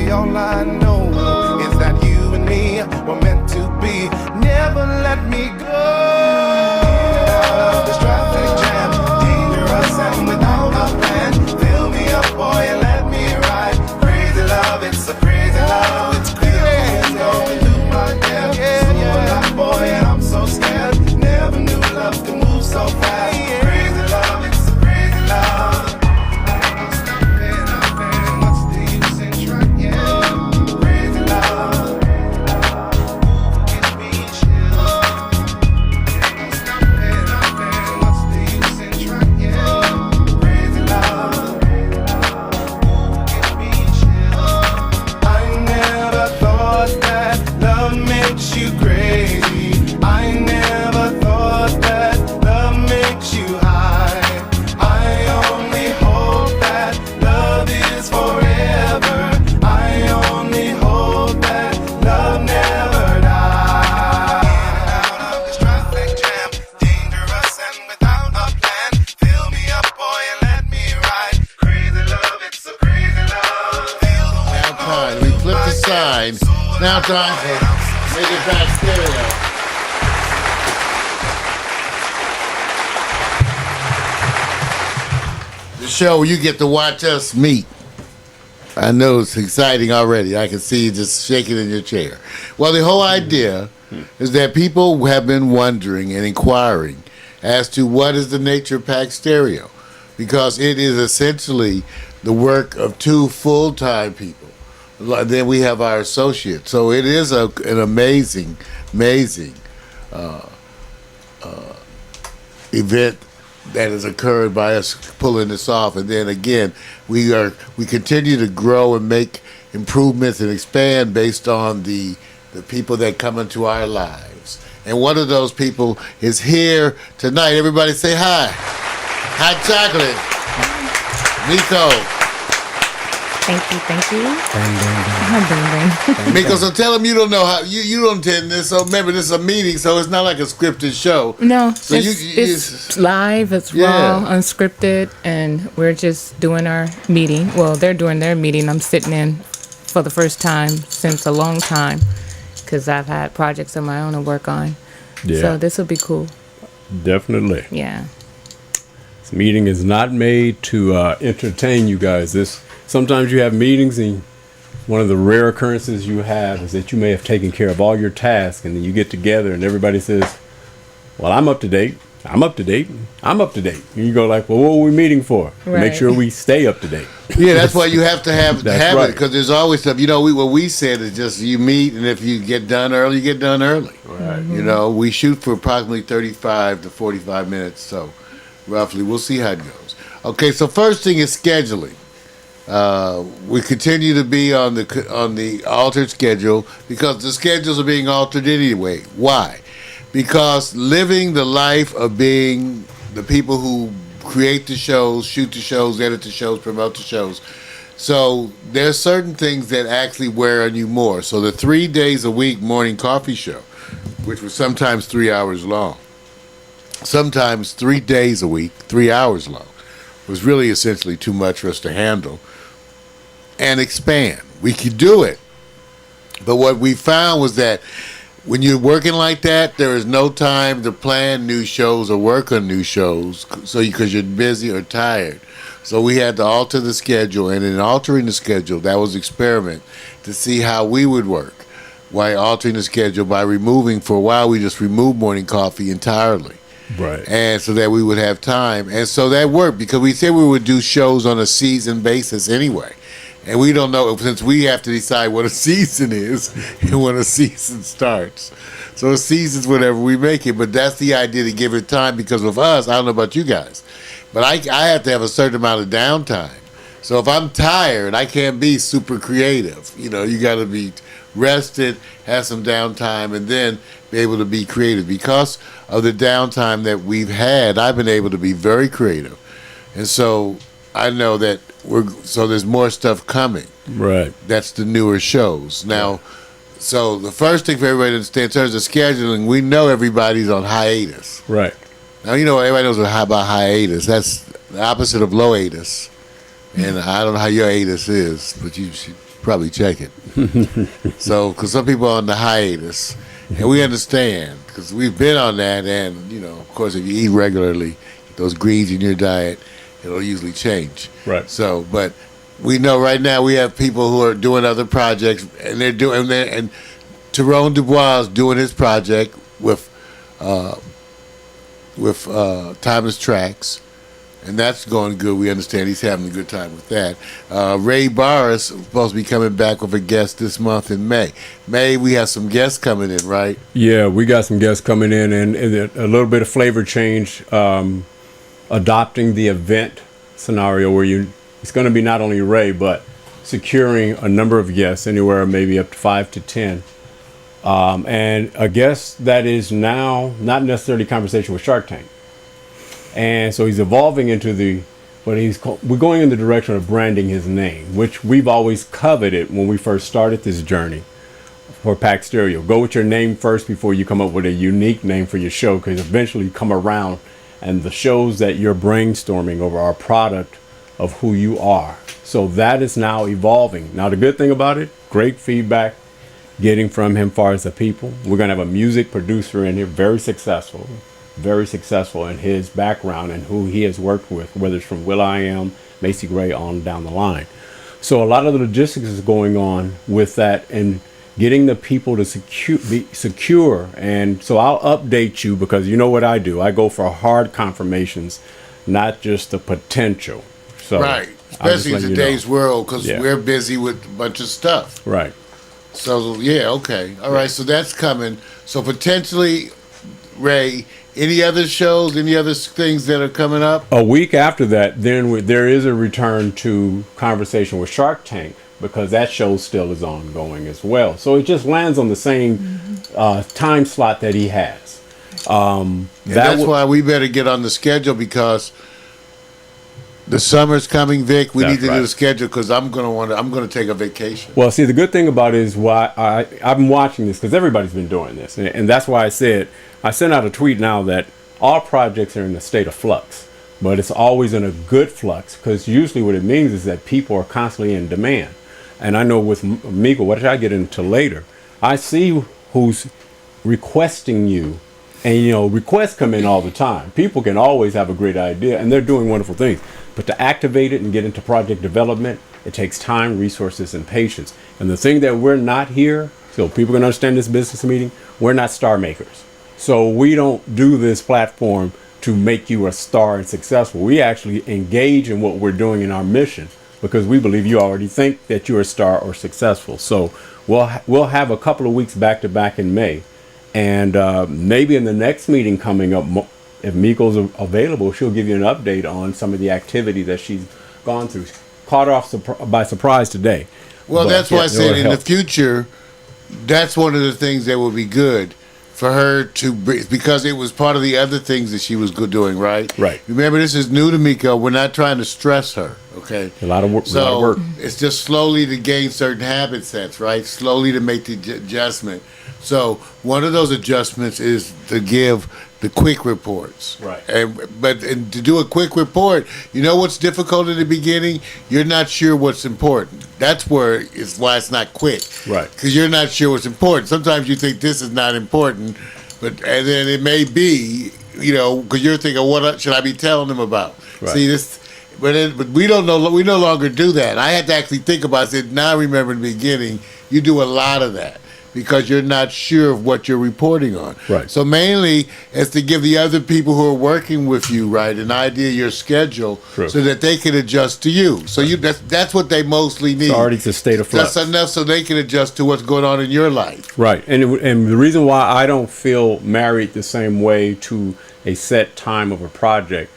baby, all I know is that you and me were meant to be. Never let me go. This traffic jam, dangerous and without a plan. Fill me up, boy, and let me ride. Crazy love, it's a crazy love. It's crazy, going through my head. So alive, boy, and I'm so scared. Never knew love could move so fast. Crazy love, it's a crazy love. What's the use in trying? Crazy love. Get me chill. What's the use in trying? Crazy love. Get me chill. I never thought that love makes you crazy. I never thought that love makes you high. I only hope that love is forever. I only hope that love never dies. Out of this traffic jam, dangerous and without a plan. Fill me up, boy, and let me ride. Crazy love, it's a crazy love. Feel the wind Now time. We flip the sign. Now time for Make It Back Stereo. The show where you get to watch us meet. I know it's exciting already. I can see you just shaking in your chair. Well, the whole idea is that people have been wondering and inquiring as to what is the Nature Pack Stereo, because it is essentially the work of two full-time people. Then we have our associate. So it is an amazing event that has occurred by us pulling this off. And then again, we continue to grow and make improvements and expand based on the people that come into our lives. And one of those people is here tonight. Everybody say hi. Hot chocolate. Meko. Thank you. Meko, so tell them you don't know how you don't attend this. So remember, this is a meeting, so it's not like a scripted show. No, so it's live, it's raw, unscripted, and we're just doing our meeting. Well, they're doing their meeting. I'm sitting in for the first time since a long time because I've had projects of my own to work on. Yeah. So this will be cool. Definitely. Yeah. This meeting is not made to entertain you guys. Sometimes you have meetings, and one of the rare occurrences you have is that you may have taken care of all your tasks, and then you get together and everybody says, well, I'm up to date. I'm up to date. I'm up to date. And you go like, well, what were we meeting for? Right. Make sure we stay up to date. Yeah, that's why you have to have right. it, because there's always stuff. What we said is just you meet, and if you get done early, you get done early. Right. Mm-hmm. We shoot for approximately 35 to 45 minutes, so roughly. We'll see how it goes. Okay, so first thing is scheduling. We continue to be on the altered schedule because the schedules are being altered anyway. Why? Because living the life of being the people who create the shows, shoot the shows, edit the shows, promote the shows. So there's certain things that actually wear on you more. So the 3 days a week morning coffee show, which was sometimes 3 hours long, sometimes 3 days a week, 3 hours long, was really essentially too much for us to handle and expand. We could do it. But what we found was that when you're working like that, there is no time to plan new shows or work on new shows because you're busy or tired. So we had to alter the schedule, and in altering the schedule, that was experiment to see how we would work while altering the schedule by removing, for a while we just removed morning coffee entirely. Right. And so that we would have time. And so that worked because we said we would do shows on a season basis anyway. And we don't know, since we have to decide what a season is and when a season starts. So a season's whatever we make it, but that's the idea, to give it time, because with us, I don't know about you guys, but I have to have a certain amount of downtime. So if I'm tired, I can't be super creative. You got to be rested, have some downtime, and then be able to be creative. Because of the downtime that we've had, I've been able to be very creative. And so I know that there's more stuff coming. Right. That's the newer shows. Now, so the first thing for everybody to understand in terms of scheduling, we know everybody's on hiatus. Right. Now, everybody knows about hiatus. That's the opposite of loatus. and I don't know how your hiatus is, but you should probably check it. So, because some people are on the hiatus, and we understand because we've been on that, and of course, if you eat regularly, those greens in your diet, it'll usually change. Right. So, but we know right now we have people who are doing other projects, and they're doing and Tyrone Dubois is doing his project with Timeless Tracks, and that's going good. We understand he's having a good time with that. Ray Barr is supposed to be coming back with a guest this month in May. May, we have some guests coming in, right? Yeah, we got some guests coming in, and a little bit of flavor change, adopting the event scenario where it's going to be not only Ray, but securing a number of guests, anywhere maybe up to 5 to 10. And a guest that is now not necessarily conversation with Shark Tank. And so he's evolving into we're going in the direction of branding his name, which we've always coveted when we first started this journey for Pack Stereo. Go with your name first before you come up with a unique name for your show, because eventually you come around and the shows that you're brainstorming over are a product of who you are. So that is now evolving. Now, the good thing about it, great feedback getting from him far as the people. We're going to have a music producer in here, very successful in his background and who he has worked with, whether it's from Will.i.am, Macy Gray, on down the line. So a lot of the logistics is going on with that and getting the people to be secure. And so I'll update you, because you know what I do. I go for hard confirmations, not just the potential. So Right, especially in today's world, because we're busy with a bunch of stuff. Right. So, yeah, okay. All right, so that's coming. So potentially, Ray, any other shows, any other things that are coming up? A week after that, then there is a return to conversation with Shark Tank, because that show still is ongoing as well. So it just lands on the same time slot that he has. That's why we better get on the schedule, because the summer's coming, Vic. We need to do the schedule, because I'm gonna take a vacation. Well, see, the good thing about it is why I've been watching this, because everybody's been doing this, and that's why I sent out a tweet now that all projects are in a state of flux, but it's always in a good flux, because usually what it means is that people are constantly in demand. And I know with Meko, what I get into later, I see who's requesting you, and requests come in all the time. People can always have a great idea, and they're doing wonderful things. But to activate it and get into project development, it takes time, resources, and patience. And the thing that we're not here, so people can understand this business meeting, we're not star makers. So we don't do this platform to make you a star and successful. We actually engage in what we're doing in our mission, because we believe you already think that you're a star or successful. So we'll have a couple of weeks back to back in May. And maybe in the next meeting coming up, if Meko's available, she'll give you an update on some of the activity that she's gone through. Caught off by surprise today. Well, But, that's why I said in help. the future, that's one of the things that would be good for her to bring, because it was part of the other things that she was doing, right? Right. Remember, this is new to Meko. We're not trying to stress her, okay? A lot of work. So it's just slowly to gain certain habit sets, right? Slowly to make the adjustment. So one of those adjustments is to give the quick reports. Right. But to do a quick report, you know what's difficult in the beginning? You're not sure what's important. That's why it's not quick. Right. Because you're not sure what's important. Sometimes you think this is not important, and then it may be, because you're thinking, what should I be telling them about? Right. See this. But we don't know. We no longer do that. I had to actually think about it. I said, now I remember in the beginning, you do a lot of that, because you're not sure of what you're reporting on. Right. So mainly it's to give the other people who are working with you, right, an idea of your schedule, True. so that they can adjust to you. So that's what they mostly need. It's already a state of flux. That's enough so they can adjust to what's going on in your life. Right. And the reason why I don't feel married the same way to a set time of a project,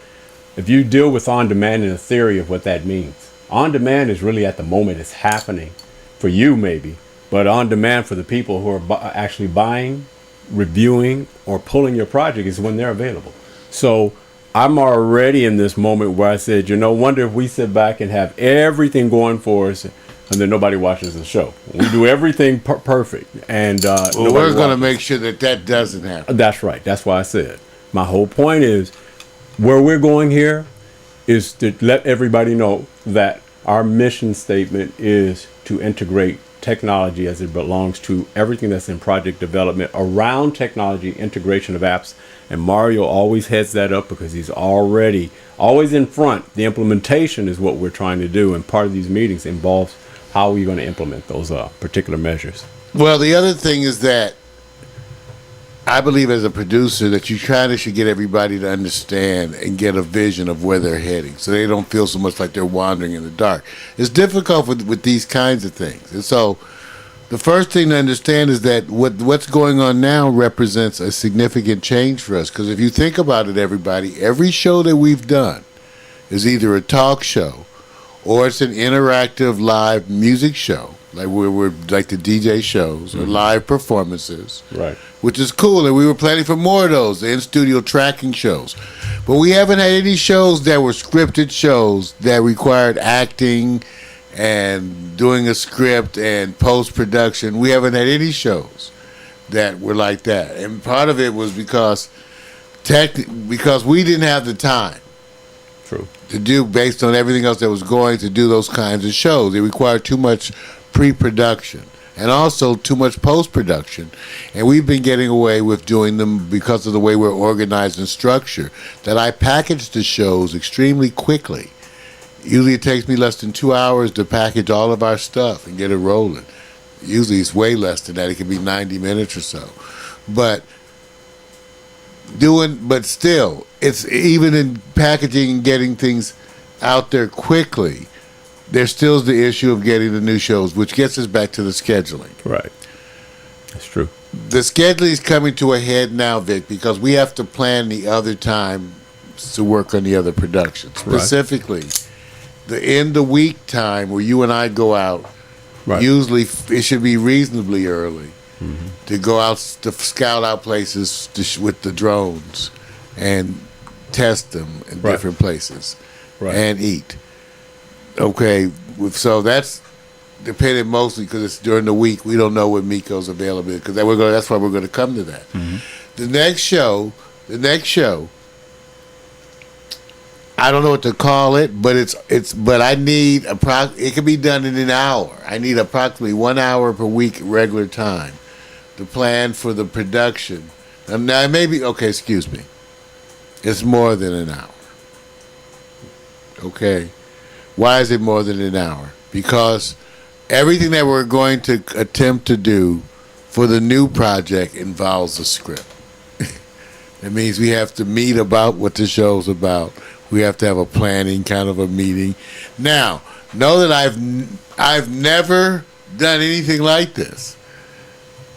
if you deal with on-demand and the theory of what that means, on-demand is really at the moment it's happening for you maybe, but on demand for the people who are actually buying, reviewing, or pulling your project is when they're available. So I'm already in this moment where I said, wonder if we sit back and have everything going for us, and then nobody watches the show. We do everything perfect, and We're going to make sure that doesn't happen. That's right. That's why I said my whole point is where we're going here is to let everybody know that our mission statement is to integrate technology as it belongs to everything that's in project development around technology, integration of apps. And Mario always heads that up because he's already always in front. The implementation is what we're trying to do, and part of these meetings involves how we're going to implement those particular measures. Well, the other thing is that I believe as a producer that you kind of should get everybody to understand and get a vision of where they're heading so they don't feel so much like they're wandering in the dark. It's difficult with these kinds of things. And so the first thing to understand is that what's going on now represents a significant change for us. Because if you think about it, everybody, every show that we've done is either a talk show or it's an interactive live music show, like we're like the DJ shows or live performances. Right. Which is cool, and we were planning for more of those, the in-studio tracking shows. But we haven't had any shows that were scripted shows that required acting and doing a script and post-production. We haven't had any shows that were like that. And part of it was because we didn't have the time. True. To do, based on everything else that was going, to do those kinds of shows. It required too much pre-production. And also too much post-production. And we've been getting away with doing them because of the way we're organized and structured, that I package the shows extremely quickly. Usually it takes me less than 2 hours to package all of our stuff and get it rolling. Usually it's way less than that. It can be 90 minutes or so. But still, it's even in packaging and getting things out there quickly, there's still the issue of getting the new shows, which gets us back to the scheduling. Right. That's true. The scheduling is coming to a head now, Vic, because we have to plan the other time to work on the other productions. Specifically, the end of week time where you and I go out, usually it should be reasonably early to go out to scout out places with the drones and test them in different places and eat. Okay, so that's dependent mostly because it's during the week. We don't know when Meko's available because that's why we're going to come to that. The next show, I don't know what to call it, but but I need it can be done in an hour. I need approximately 1 hour per week regular time to plan for the production. Now maybe excuse me. It's more than an hour. Okay. Why is it more than an hour? Because everything that we're going to attempt to do for the new project involves a script. It means we have to meet about what the show's about. We have to have a planning kind of a meeting. Now, know that I've never done anything like this.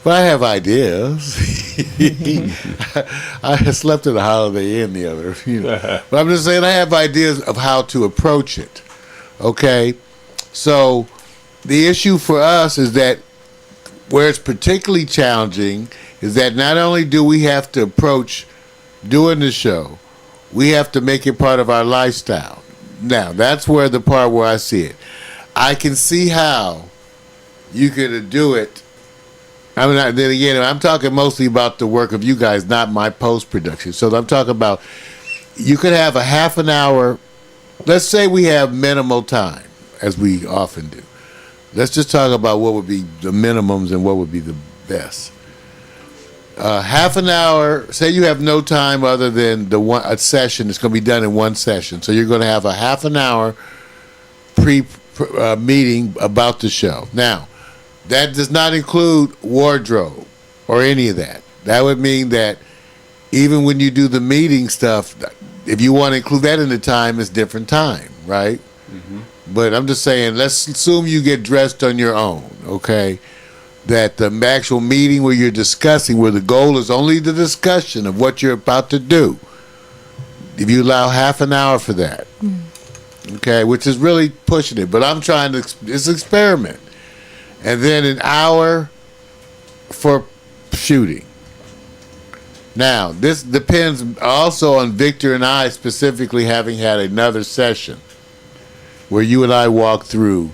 But I have ideas. I slept at a Holiday Inn the other, But I'm just saying I have ideas of how to approach it. Okay? So the issue for us is that where it's particularly challenging is that not only do we have to approach doing the show, we have to make it part of our lifestyle. Now, that's where the part where I see it. I can see how you could do it. I mean, then again, I'm talking mostly about the work of you guys, not my post-production. So I'm talking about you could have a half an hour. Let's say we have minimal time, as we often do. Let's just talk about what would be the minimums and what would be the best. Half an hour, say you have no time other than a session. It's going to be done in one session. So you're going to have a half an hour meeting about the show. Now, that does not include wardrobe or any of that. That would mean that even when you do the meeting stuff, if you want to include that in the time, it's different time, right? But I'm just saying, let's assume you get dressed on your own, okay? That the actual meeting where you're discussing, where the goal is only the discussion of what you're about to do, if you allow half an hour for that, okay, which is really pushing it. But I'm trying to, it's an experiment. And then an hour for shooting. Now, this depends also on Victor and I specifically having had another session where you and I walk through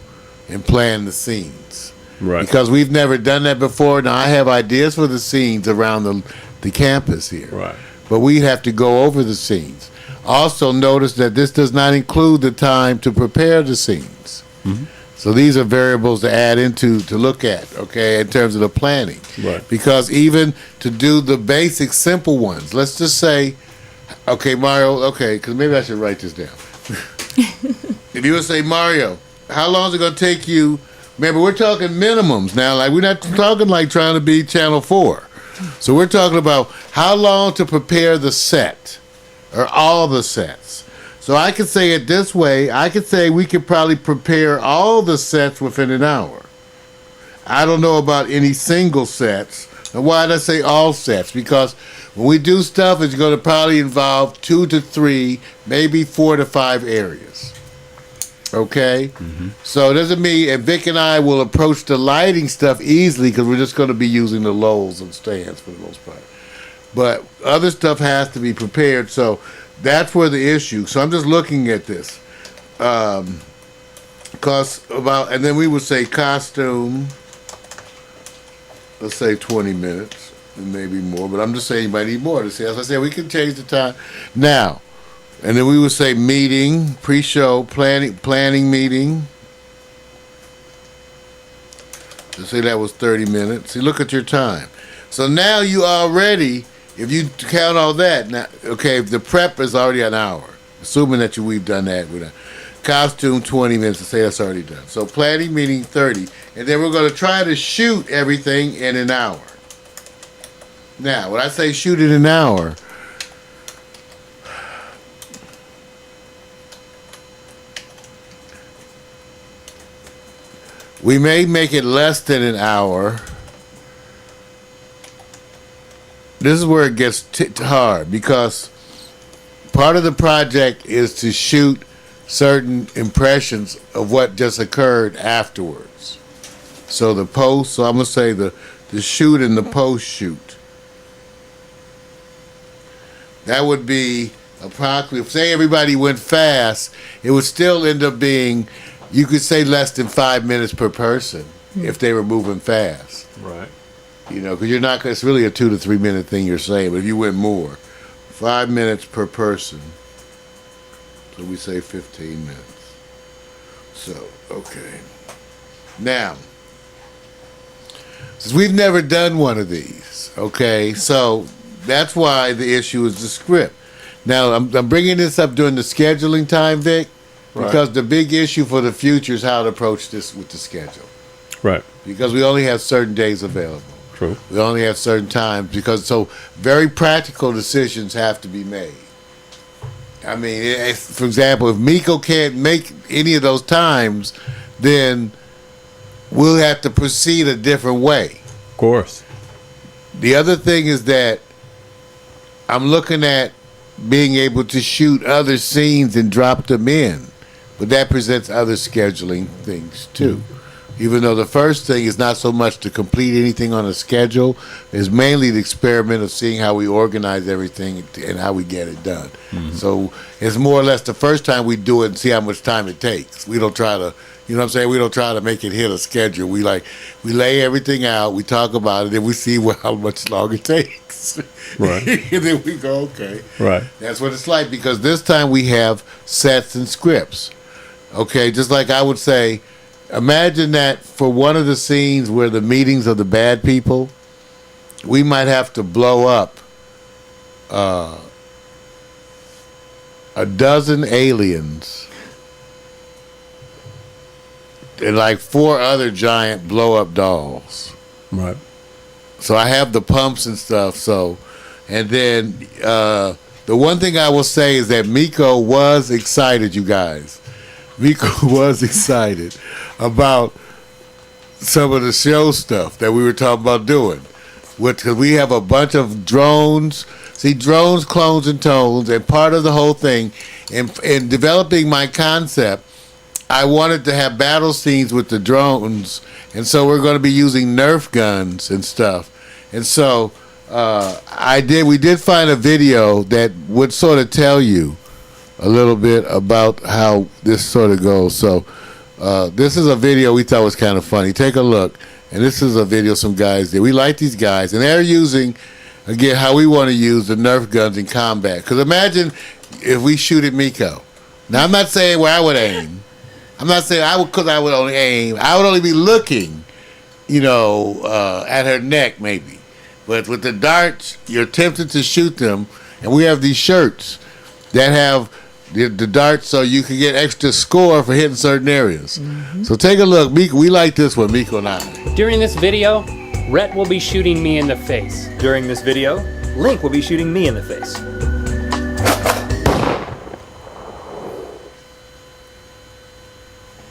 and plan the scenes. Right. Because we've never done that before. Now, I have ideas for the scenes around the campus here. Right. But we have to go over the scenes. Also, notice that this does not include the time to prepare the scenes. So these are variables to add into to look at, okay, in terms of the planning. Right. Because even to do the basic simple ones, let's just say, okay, Mario, okay, because maybe I should write this down. If you would say, Mario, how long is it going to take you? Remember, we're talking minimums now. Like, we're not talking like trying to be Channel 4. So we're talking about how long to prepare the set or all the sets. So I could say it this way. I could say we could probably prepare all the sets within an hour. I don't know about any single sets. And why did I say all sets? Because when we do stuff, it's going to probably involve 2 to 3, maybe 4 to 5 areas. Okay? So it doesn't mean, and Vic and I will approach the lighting stuff easily because we're just going to be using the lows and stands for the most part. But other stuff has to be prepared, so that's where the issue. So I'm just looking at this. Because and then we would say costume, let's say 20 minutes, and maybe more, but I'm just saying you might need more to see. As I said, we can change the time. Now, and then we would say meeting, pre-show, planning meeting. Let's say that was 30 minutes. See, look at your time. So now you already, if you count all that, now, okay, if the prep is already an hour, assuming that we've done that. Costume, 20 minutes, to say that's already done. So planning meeting, 30. And then we're going to try to shoot everything in an hour. Now, when I say shoot in an hour, we may make it less than an hour. This is where it gets hard because part of the project is to shoot certain impressions of what just occurred afterwards. So the post, so I'm going to say the shoot and the post shoot. That would be approximately, if say everybody went fast, it would still end up being, you could say less than 5 minutes per person if they were moving fast. Right. You know, because you're not, it's really a 2 to 3 minute thing you're saying, but if you went more, 5 minutes per person. So we say 15 minutes. So, okay. Now, since we've never done one of these, okay, so that's why the issue is the script. Now, I'm bringing this up during the scheduling time, Vic, because the big issue for the future is how to approach this with the schedule. Right. Because we only have certain days available. True. We only have certain times because so very practical decisions have to be made. I mean, for example, if Meko can't make any of those times, then we'll have to proceed a different way. Of course. The other thing is that I'm looking at being able to shoot other scenes and drop them in, but that presents other scheduling things too. Even though the first thing is not so much to complete anything on a schedule, it's mainly the experiment of seeing how we organize everything and how we get it done. So it's more or less the first time we do it and see how much time it takes. We don't try to, you know what I'm saying? We don't try to make it hit a schedule. We lay everything out, we talk about it, and we see how much longer it takes. Right. And then we go, okay. Right. That's what it's like because this time we have sets and scripts. Okay, just like I would say, imagine that for one of the scenes where the meetings of the bad people, we might have to blow up a dozen aliens and like 4 other giant blow-up dolls. Right. So I have the pumps and stuff. So, and then the one thing I will say is that Meko was excited, you guys. Meko was excited about some of the show stuff that we were talking about doing. Because we have a bunch of drones. See, drones, clones, and tones. And part of the whole thing, in developing my concept, I wanted to have battle scenes with the drones. And so we're going to be using Nerf guns and stuff. And so we did find a video that would sort of tell you a little bit about how this sort of goes. So this is a video we thought was kind of funny. Take a look. And this is a video some guys did. We like these guys. And they're using, again, how we want to use the Nerf guns in combat. Because imagine if we shoot at Meko. Now, I'm not saying where I would aim. I'm not saying I would, because I would only aim. I would only be looking, at her neck maybe. But with the darts, you're tempted to shoot them, and we have these shirts that have the darts, so you can get extra score for hitting certain areas. Mm-hmm. So take a look, Meko. We like this one, Meko and I. During this video, Rhett will be shooting me in the face. During this video, Link will be shooting me in the face.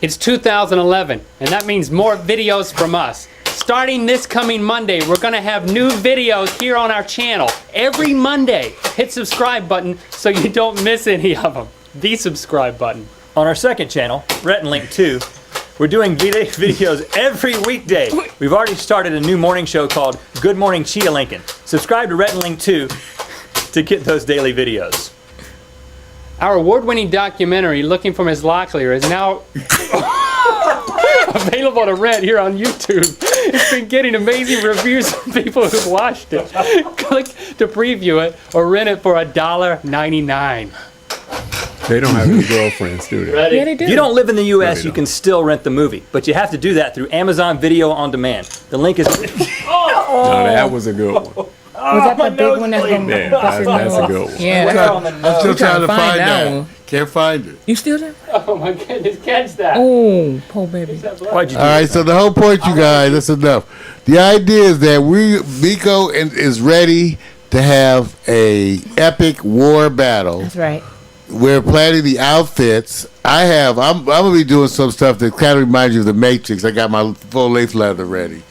It's 2011, and that means more videos from us. Starting this coming Monday, we're gonna have new videos here on our channel. Every Monday, hit subscribe button so you don't miss any of them. The subscribe button. On our second channel, Rhett and Link 2, we're doing videos every weekday. We've already started a new morning show called Good Morning Cheetah Lincoln. Subscribe to Rhett and Link 2 to get those daily videos. Our award-winning documentary, Looking for Miss Locklear, is now available to rent here on YouTube. It's been getting amazing reviews from people who've watched it. Click to preview it or rent it for $1.99. They don't have any girlfriends, do they? Ready? Yeah, they do. If you don't live in the U.S., No, you can still rent the movie, but you have to do that through Amazon Video on Demand. The link is... No, that was a good one. Was that the big one that's going Yeah, that's his that's a nose? good one. Yeah. I'm still trying to find that. one. Can't find it. You still there? Oh my goodness, catch that. Oh, poor baby. Why'd you do All right, so the whole point, you guys, that's enough. The idea is that Meko is ready to have a epic war battle. That's right. We're planning the outfits. I'm gonna be doing some stuff that kind of reminds you of the Matrix. I got my full lace leather ready.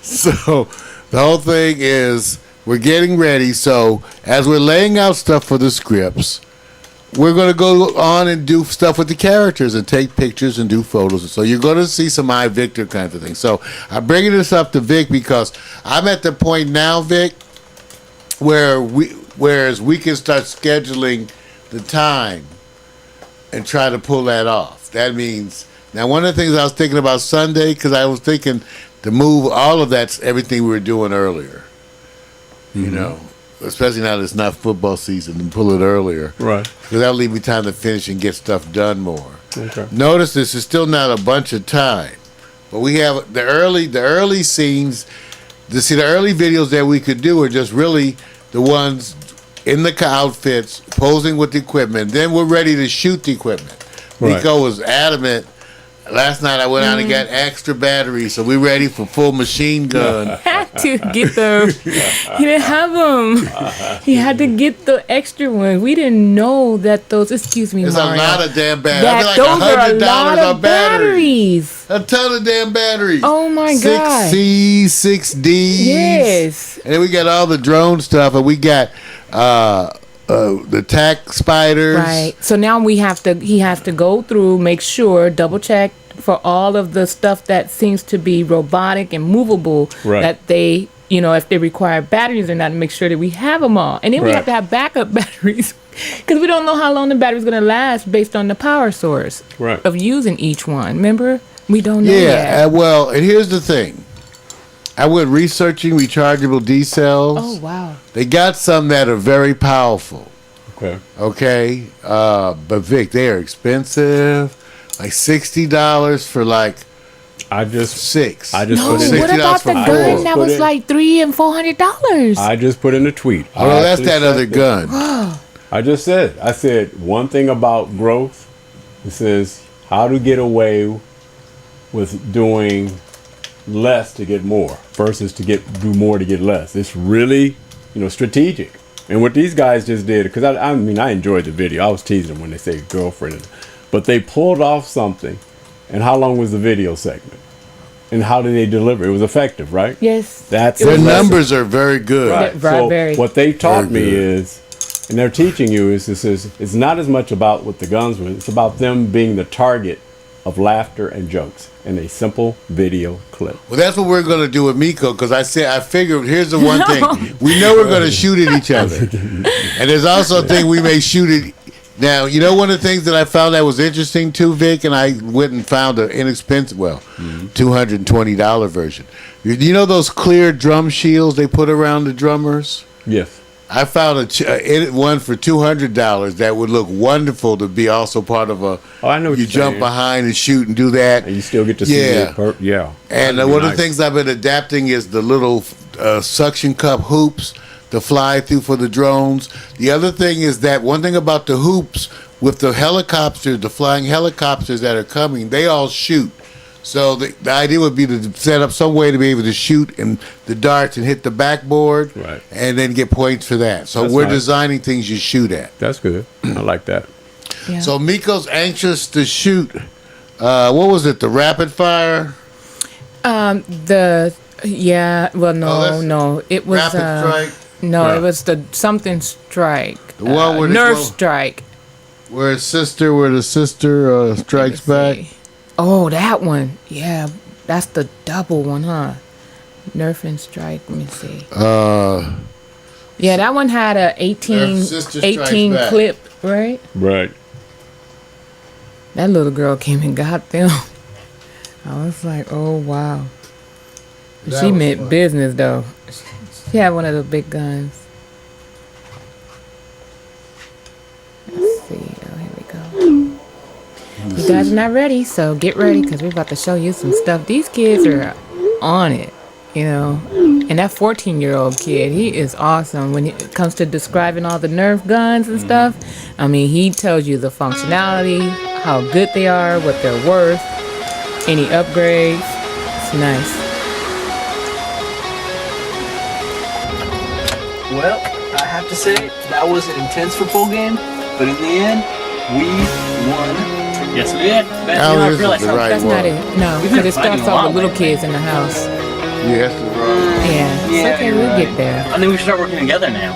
So the whole thing is we're getting ready. So as we're laying out stuff for the scripts, we're gonna go on and do stuff with the characters and take pictures and do photos. So you're gonna see some Victor kind of thing. So I'm bringing this up to Vic because I'm at the point now, Vic, whereas we can start scheduling the time and try to pull that off. That means, now one of the things I was thinking about Sunday, because I was thinking to move all of that, everything we were doing earlier, especially now that it's not football season, and pull it earlier. Right. Because that'll leave me time to finish and get stuff done more. Okay. Notice this is still not a bunch of time, but we have the early scenes. The early videos that we could do are just really the ones in the outfits, posing with the equipment. Then we're ready to shoot the equipment. Right. Meko was adamant. Last night I went out and got extra batteries, so we're ready for full machine gun. Had to get the. He didn't have them. He had to get the extra ones. We didn't know that those. Excuse me, There's Mario. a lot of damn batteries. That Like those are a $100 lot on of batteries. A ton of damn batteries. Oh my Six God. C's, 6D's. Yes. And then we got all the drone stuff, and we got the tack spiders. Right. So now he has to go through, make sure, double check for all of the stuff that seems to be robotic and movable, Right. that they, if they require batteries or not, make sure that we have them all. And then we Right. have to have backup batteries because we don't know how long the battery's going to last based on the power source Right. of using each one. Remember? We don't know Yeah, yet. well, and here's the thing. I went researching rechargeable D cells. Oh, wow. They got some that are very powerful. Okay. Okay, but Vic, they are expensive. Like $60 for like I just 6. I just No, put in. what $60 about for the four. gun that Put was in- like $300 and $400? I just put in a tweet. Oh, no, that's actually that said other this. gun. I said one thing about growth. It says how to get away with doing less to get more versus do more to get less. It's really, strategic. And what these guys just did, because I enjoyed the video. I was teasing them when they say girlfriend, but they pulled off something. And how long was the video segment? And how did they deliver? It was effective, right? Yes. That's Their the lesson. numbers are very good. Right. Right, So very. what they taught Very me good. is, and they're teaching you is, it's not as much about what the guns were. It's about them being the target of laughter and jokes in a simple video clip. Well, that's what we're going to do with Meko, because I figured, here's the one thing. We know we're going to shoot at each other. And there's also a thing we may shoot at. Now, one of the things that I found that was interesting too, Vic, and I went and found an inexpensive, $220 version. You know those clear drum shields they put around the drummers? Yes. I found one for $200 that would look wonderful to be also part of a. Oh, I know what you you're jump saying. behind and shoot and do that. And you still get to see Yeah. it. Yeah. And That'd be one of nice. the things I've been adapting is the little suction cup hoops to fly through for the drones. The other thing is that one thing about the hoops with the helicopters, the flying helicopters that are coming, they all shoot. So the idea would be to set up some way to be able to shoot and the darts and hit the backboard, Right. and then get points for that. So That's we're nice. designing things you shoot at. That's good. I like that. Yeah. So Miko's anxious to shoot. What was it? The rapid fire. Well, no, it was Rapid strike. No, Yeah. it was the something strike. The one where Nerf the strike. where the sister strikes back. See. Oh, that one. Yeah, that's the double one, huh? Nerf and strike. Let me see. Yeah, that one had a 18, Nerf Sister Strikes 18 Back. clip, right? Right. That little girl came and got them. I was like, oh wow. That She was meant fun. business though. She had one of the big guns. Let's see. Oh, here we go. You guys are not ready, so get ready because we're about to show you some stuff. These kids are on it, you know. And that 14-year-old kid, he is awesome when it comes to describing all the Nerf guns and stuff. I mean, he tells you the functionality, how good they are, what they're worth, any upgrades. It's nice. Well, I have to say, that was an intense football game, but in the end, we won. Yes, we did. I don't think this is the right That's one. not it. No, We've because been it starts fighting a off lot with little lately. kids in the house. Yeah, that's the wrong. Yeah, Yeah, it's okay. you're We'll right. get there. I think we should start working together now.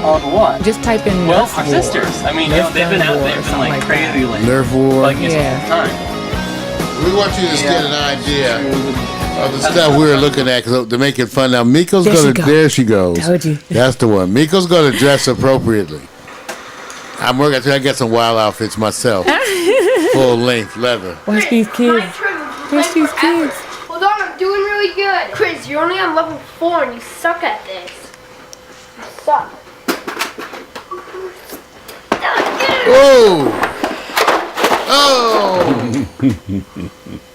On what? Just type in Well, Nerf our War. sisters. I mean, you know, Nerf they've been gun out war there, or been something like like that. crazy, like Nerf war. fighting us all Yeah. the time. We want you to just get an idea of the stuff we were looking at 'cause to make it fun. Now Miko's There she gonna. go. There she goes. Told you. That's the one. Miko's gonna dress appropriately. I'm working. I got some wild outfits myself. Full length leather. Watch these kids. Watch these kids. Hold on, I'm doing really good. Chris, you're only on level 4 and you suck at this. You suck. Oh! Oh!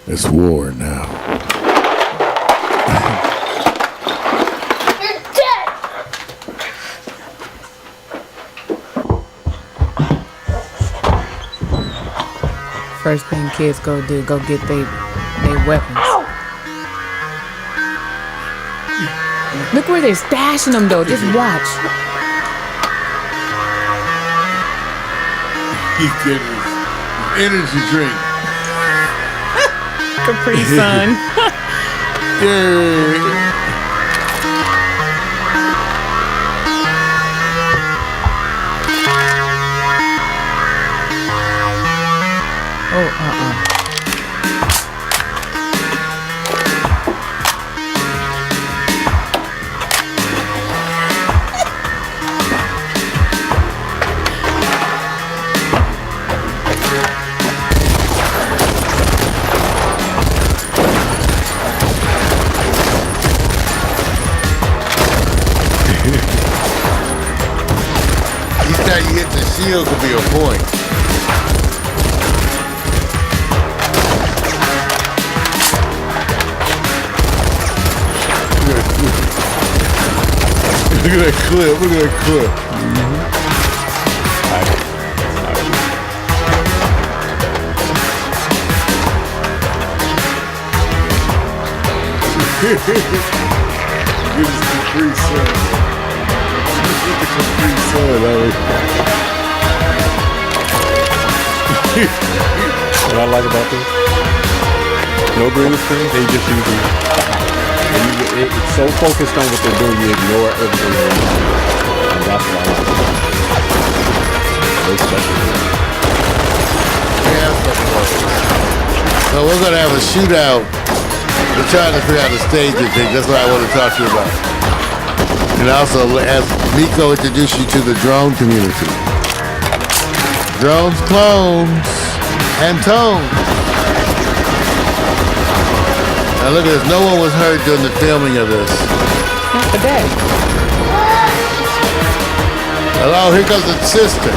It's war now. You're dead. First thing kids go do, go get they weapons. Look where they're stashing them though. Just watch. He's getting his energy drink. Capri Sun. Yeah. Oh, Each time you hit the shield could be a point. Look at that clip. Look at that clip. This is Capri Sun. This is the Capri Sun. What I like about this, no green screen, they just use it. It's so focused on what they're doing, you ignore everything around you. And that's what I like about it. Very special. So we're gonna have a shootout. We're trying to figure out the staging thing. That's what I want to talk to you about. And also, as Meko introduced you to the drone community. Drones, clones, and tones. Now look at this. No one was hurt during the filming of this. for that. Hello, here comes the sister.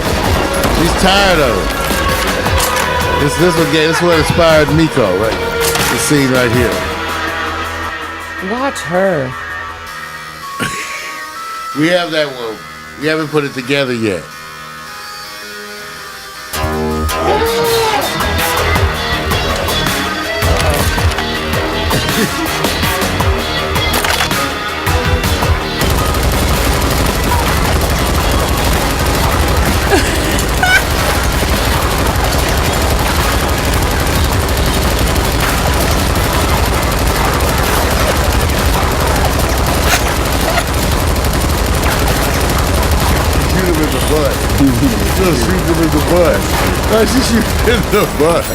She's tired of it. This what inspired Meko, right? This scene right here. Watch her. We have that one. We haven't put it together yet. She'll shoot him in the butt. Why she shoot him in the butt?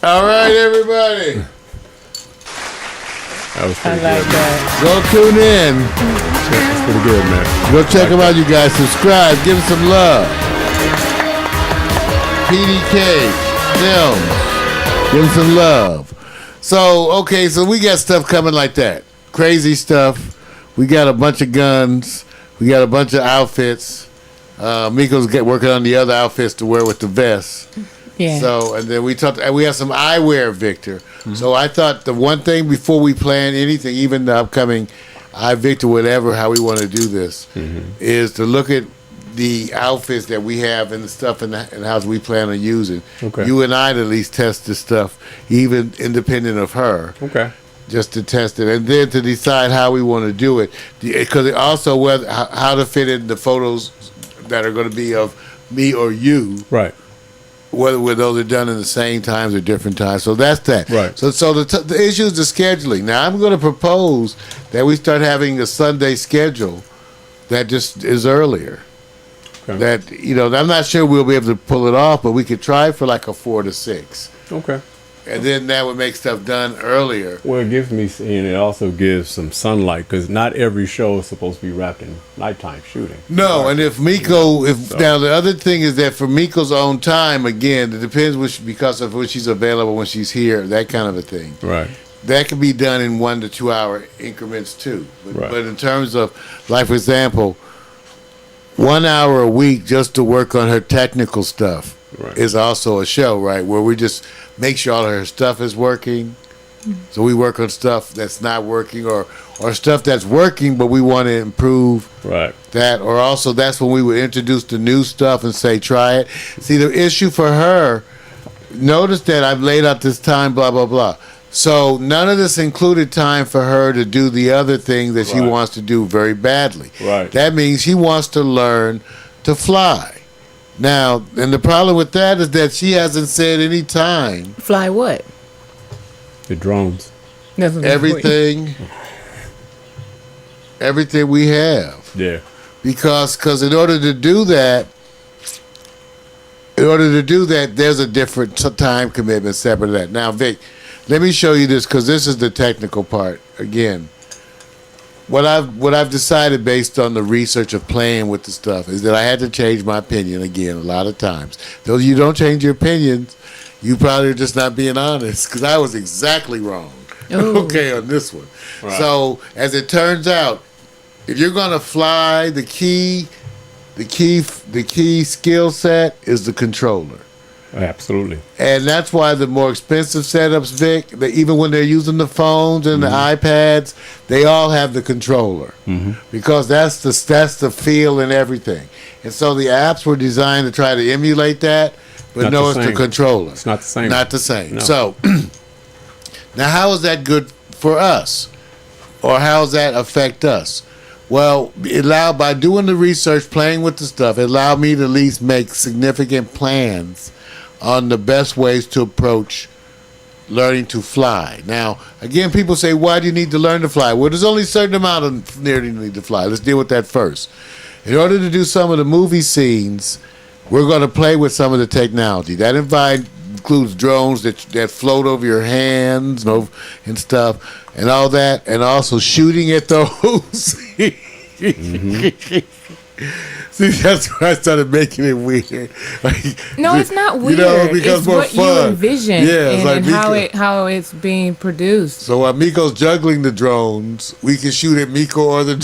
All right, everybody. That was I pretty like good. that. Go tune in. That's pretty good, man. Go check them out, you guys. Subscribe. Give them some love. PDK Films. Give them some love. So, okay, so we got stuff coming like that. Crazy stuff. We got a bunch of guns. We got a bunch of outfits. Meko's working on the other outfits to wear with the vest. Yeah. So, and then we have some eyewear, Victor. Mm-hmm. So I thought the one thing before we plan anything, even the upcoming Victor, whatever, how we want to do this, is to look at the outfits that we have and the stuff in the house we plan on using. Okay. You and I at least test this stuff, even independent of her. Okay. Just to test it, and then to decide how we want to do it, because it also how to fit in the photos that are going to be of me or you, Right. whether those are done in the same times or different times. So that's that. Right. So the issue is the scheduling. Now I'm going to propose that we start having a Sunday schedule that just is earlier. Okay. That I'm not sure we'll be able to pull it off, but we could try for like a 4 to 6. Okay. And then that would make stuff done earlier. Well, it gives me, and it also gives some sunlight, because not every show is supposed to be wrapped in nighttime shooting. No, and if Meko, now the other thing is that for Meko's own time, again, it depends because of when she's available, when she's here, that kind of a thing. Right. That can be done in 1 to 2 hour increments too. Right. But in terms of, like for example, 1 hour a week just to work on her technical stuff is also a show, right? Where we just make sure all of her stuff is working. So we work on stuff that's not working or stuff that's working, but we want to improve that. Or also that's when we would introduce the new stuff and say, try it. See, the issue for her, notice that I've laid out this time, blah, blah, blah. So none of this included time for her to do the other thing that she wants to do very badly. Right. That means she wants to learn to fly. Now, and the problem with that is that she hasn't said any time. Fly what? The drones. Everything we have. Yeah. Because in order to do that, there's a different time commitment separate to that. Now, Vic, let me show you this, because this is the technical part. Again, what I've decided based on the research of playing with the stuff is that I had to change my opinion again a lot of times. Though you don't change your opinions, you probably are just not being honest, because I was exactly wrong. Okay, on this one. Right. So as it turns out, if you're gonna fly, the key skill set is the controller. Absolutely. And that's why the more expensive setups, Vic, even when they're using the phones and the iPads, they all have the controller. Because that's the feel and everything. And so the apps were designed to try to emulate that, but no, it's the controller. It's not the same. Not the same. No. So now how is that good for us? Or how does that affect us? Well, by doing the research, playing with the stuff, it allowed me to at least make significant plans on the best ways to approach learning to fly. Now, again, people say, why do you need to learn to fly? Well, there's only a certain amount of needing you need to fly. Let's deal with that first. In order to do some of the movie scenes, we're going to play with some of the technology. That includes drones that float over your hands and stuff and all that, and also shooting at those. See, that's why I started making it weird. Like, No, it's not weird. You know, it becomes it's more what fun. you envision Yeah, it's and like how it's being produced. So while Miko's juggling the drones, we can shoot at Miko or the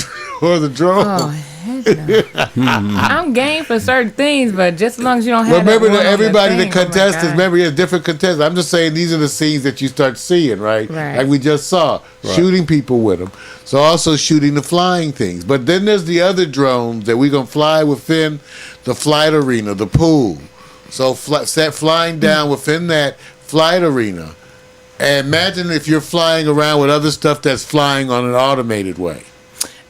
drone. Oh, heck no. I'm game for certain things, but just as long as you don't have Well, remember that one that on everybody, the thing, oh my contestants, God. remember, you have different contestants. I'm just saying these are the scenes that you start seeing, right? Right. Like we just saw, shooting people with them. So also shooting the flying things. But then there's the other drones that we're going to fly within the flight arena, the pool. So flying down within that flight arena. And imagine if you're flying around with other stuff that's flying on an automated way.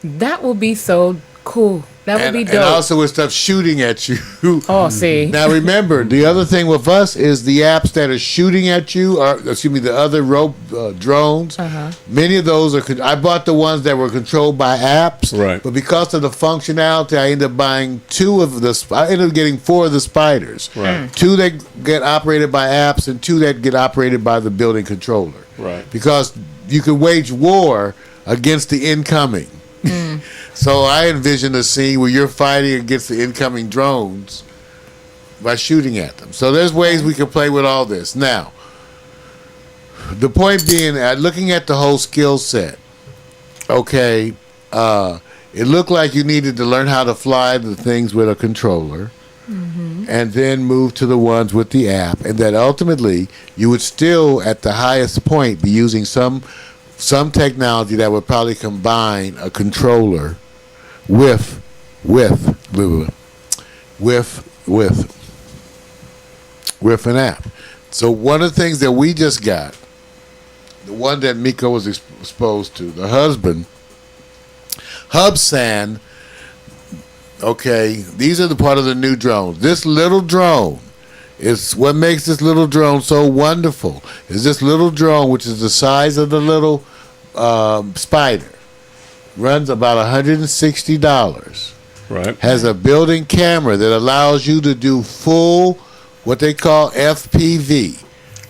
That will be so cool. That would be dope. And also with stuff shooting at you. Oh, see. Now remember, the other thing with us is the apps that are shooting at you, or excuse me, the other drones. Many of those are. I bought the ones that were controlled by apps, Right. But because of the functionality, I ended up buying I ended up getting 4 of the spiders. Right. 2 that get operated by apps, and 2 that get operated by the building controller. Right. Because you can wage war against the incoming. So I envision a scene where you're fighting against the incoming drones by shooting at them. So there's ways we can play with all this. Now, the point being, looking at the whole skill set, okay, it looked like you needed to learn how to fly the things with a controller and then move to the ones with the app, and that ultimately you would still, at the highest point, be using some technology that would probably combine a controller with an app. So one of the things that we just got, the one that Meko was exposed to, the husband, Hubsan. Okay, these are the part of the new drones. This little drone is what makes this little drone so wonderful. Is this little drone, which is the size of the little spider, runs about $160. Right. Has a built-in camera that allows you to do full, what they call FPV,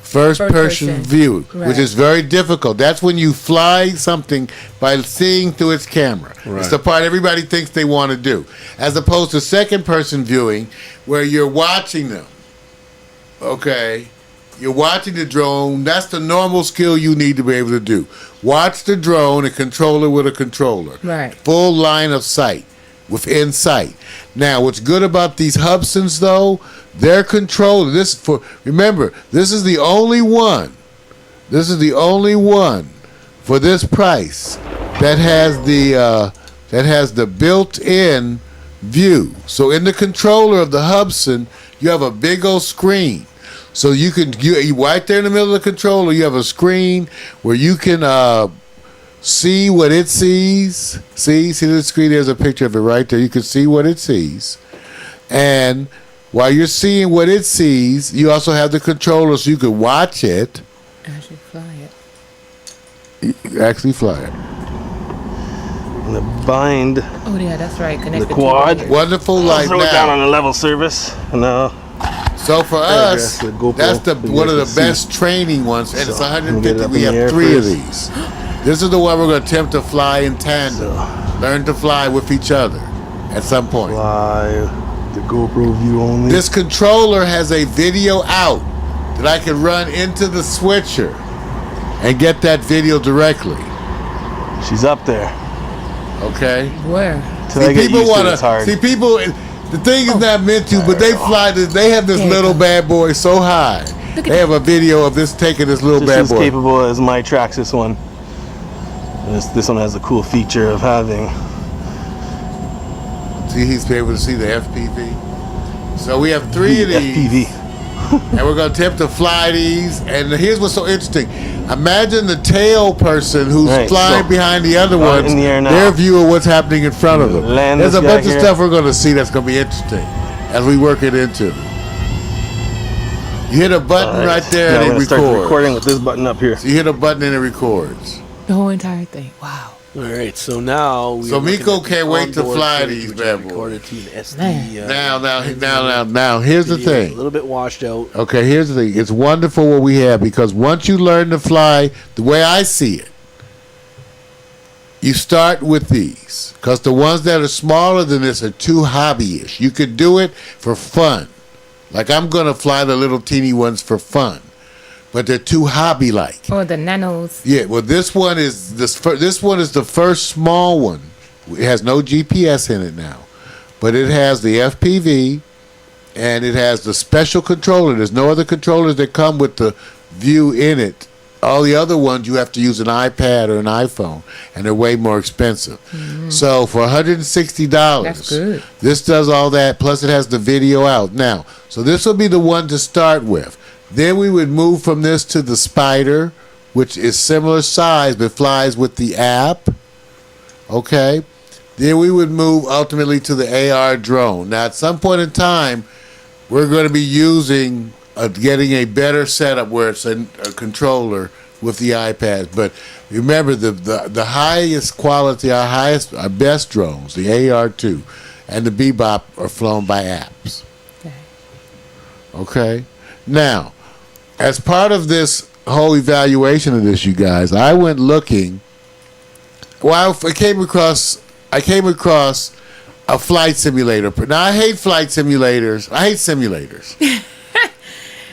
first person view, Right. which is very difficult. That's when you fly something by seeing through its camera. Right. It's the part everybody thinks they want to do, as opposed to second person viewing, where you're watching them. Okay, you're watching the drone. That's the normal skill you need to be able to do. Watch the drone and control it with a controller. Right. Full line of sight, within sight. Now, what's good about these Hubsons, though, they're controlled. Remember, this is the only one. This is the only one for this price that has the built-in view. So in the controller of the Hubson, you have a big old screen. So you right there in the middle of the controller, you have a screen where you can see what it sees. See the screen? There's a picture of it right there. You can see what it sees. And while you're seeing what it sees, you also have the controller so you can watch it. Actually fly it. Actually fly it. And the bind, Oh, yeah, that's right. Connected the quad. To Wonderful I'll light throw it down on now. a level service. And So for us, the GoPro, that's so you one of guys the can best training ones, and it's So, I'm gonna get it 150. up We in the have air 3 of first. these. This is the one we're going to attempt to fly in tandem. Learn to fly with each other at some point. fly the GoPro view only. This controller has a video out that I can run into the switcher and get that video directly. She's up there. Okay? where? Till I get used to it, it's hard. see people. The thing is not meant to, but they fly this. They have this There you little go. bad boy so high. Look at They have a video of this taking this little Just bad as boy. capable as my Traxxas one. This one has the cool feature of having. See, he's able to see the FPV. So we have 3 of these. FPV. And we're going to attempt to fly these. And here's what's so interesting. Imagine the tail person who's Right, flying so, behind the other flying ones. in the air now. Their view of what's happening in front of them. Land There's this a guy bunch of here. stuff we're going to see that's going to be interesting as we work it into. You hit a button right there Now and I'm it gonna start records. recording with this button up here. So you hit a button and it records. The whole entire thing. Wow. All right, so now we So are looking Meko at the can't wait to onboard fly footage, these which bad is boys. recorded to an SD. Man. Now, here's the video, A thing. little bit washed out. Okay, here's the thing. It's wonderful what we have because once you learn to fly the way I see it, you start with these because the ones that are smaller than this are too hobbyish. You could do it for fun. Like I'm going to fly the little teeny ones for fun, but they're too hobby-like. Or the nanos. Yeah, well, this one is the first small one. It has no GPS in it now, but it has the FPV, and it has the special controller. There's no other controllers that come with the view in it. All the other ones, you have to use an iPad or an iPhone, and they're way more expensive. So for $160, That's good. this does all that, plus it has the video out. Now, so this will be the one to start with. Then we would move from this to the Spider, which is similar size but flies with the app. Okay? Then we would move ultimately to the AR drone. Now, at some point in time, we're going to be getting a better setup where it's a controller with the iPad. But remember, the highest quality, our best drones, the AR2 and the Bebop, are flown by apps. Okay? Now, as part of this whole evaluation of this, you guys, I went looking. Well, I came across a flight simulator. Now, I hate flight simulators. I hate simulators.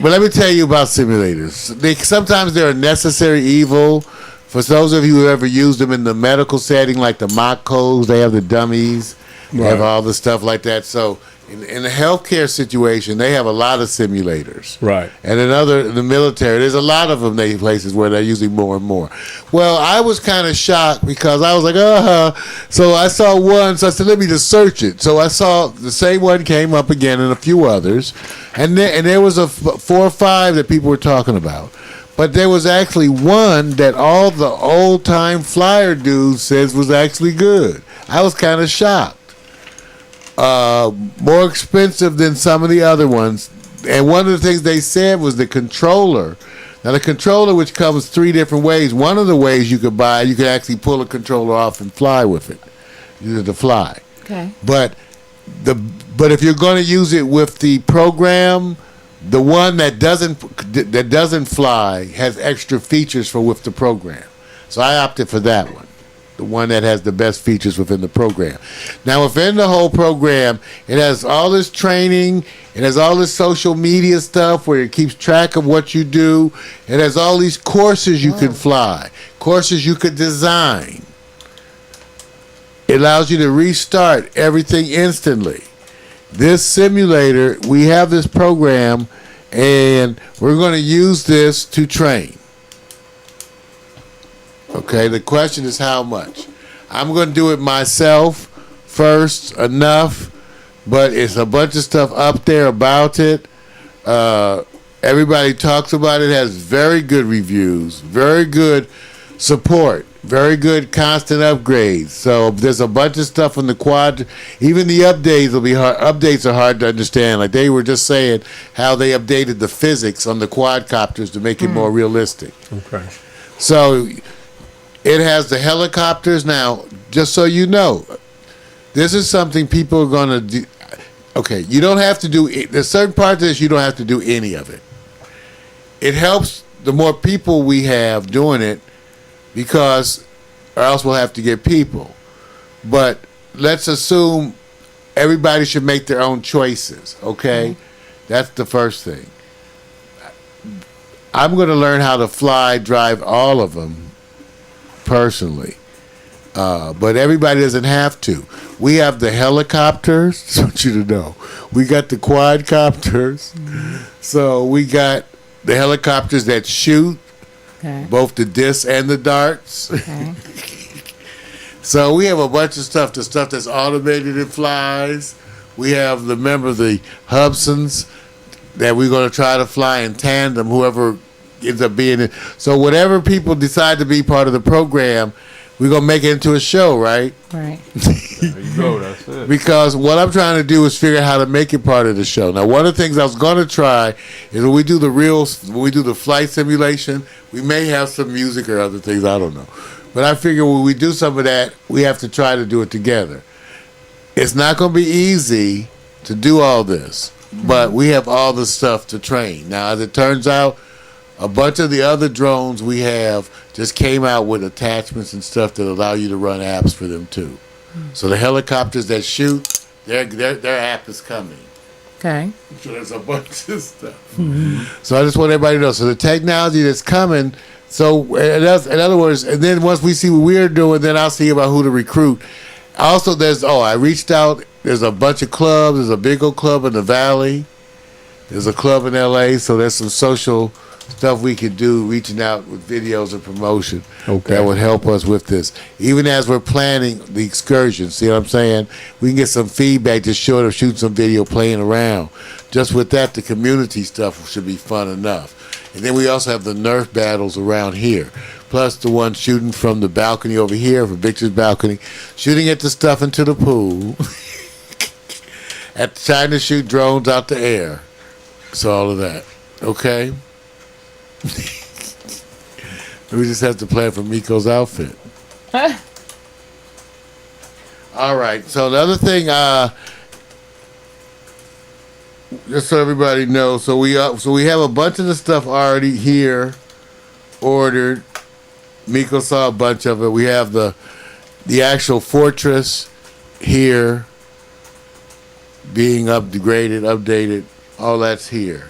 But let me tell you about simulators. Sometimes they're a necessary evil. For those of you who ever used them in the medical setting, like the Mekos, they have the dummies. They have all the stuff like that. So in the healthcare situation, they have a lot of simulators. Right. And in the military, there's a lot of them. They places where they're using more and more. Well, I was kind of shocked because I was like, So I saw one, so I said, let me just search it. So I saw the same one came up again and a few others. And there was 4 or 5 that people were talking about. But there was actually one that all the old-time flyer dudes says was actually good. I was kind of shocked. More expensive than some of the other ones. And one of the things they said was the controller. Now, the controller, which comes 3 different ways. One of the ways you could buy, you could actually pull a controller off and fly with it. Use it to fly. Okay. But if you're going to use it with the program, the one that doesn't fly has extra features with the program. So I opted for that one. The one that has the best features within the program. Now, within the whole program, it has all this training. It has all this social media stuff where it keeps track of what you do. It has all these courses you can fly, courses you could design. It allows you to restart everything instantly. This simulator, we have this program, and we're going to use this to train. Okay, the question is how much. I'm going to do it myself first, enough, but it's a bunch of stuff up there about it. Everybody talks about it, has very good reviews, very good support, very good constant upgrades. So there's a bunch of stuff on the quad. Even the updates will be hard. Updates are hard to understand. Like they were just saying how they updated the physics on the quadcopters to make it more realistic. Okay. So it has the helicopters. Now, just so you know, this is something people are going to do. Okay, you don't have to do it. There's certain parts of this you don't have to do any of it. It helps the more people we have doing it, because or else we'll have to get people. But let's assume everybody should make their own choices, okay? That's the first thing. I'm going to learn how to drive all of them personally. But everybody doesn't have to. We have the helicopters, just want you to know. We got the quadcopters. So we got the helicopters that shoot, both the discs and the darts. Okay. So we have a bunch of stuff. The stuff that's automated and flies. We have the Hubsons that we're going to try to fly in tandem, whoever ends up being it. So whatever people decide to be part of the program, we're going to make it into a show, right? Right. There you go. That's it. Because what I'm trying to do is figure out how to make it part of the show. Now, one of the things I was going to try is when we do the flight simulation, we may have some music or other things, I don't know. But I figure when we do some of that, we have to try to do it together. It's not going to be easy to do all this, but we have all the stuff to train. Now, as it turns out, A bunch of the other drones we have just came out with attachments and stuff that allow you to run apps for them too. So the helicopters that shoot, their app is coming. Okay. So there's a bunch of stuff. So I just want everybody to know. So the technology that's coming. So in other words, and then once we see what we're doing, then I'll see about who to recruit. Also, I reached out. There's a bunch of clubs. There's a big old club in the Valley. There's a club in L.A. So there's some social stuff we could do, reaching out with videos and promotion that would help us with this. Even as we're planning the excursion, see what I'm saying? We can get some feedback, just short of shooting some video playing around. Just with that, the community stuff should be fun enough. And then we also have the Nerf battles around here. Plus the one shooting from the balcony over here, from Victor's balcony, shooting at the stuff into the pool, trying to shoot drones out the air. So all of that. Okay? We just have to plan for Meko's outfit. All right. So the other thing, just so everybody knows, so we have a bunch of the stuff already here, ordered. Meko saw a bunch of it. We have the actual fortress here being upgraded, updated. All that's here.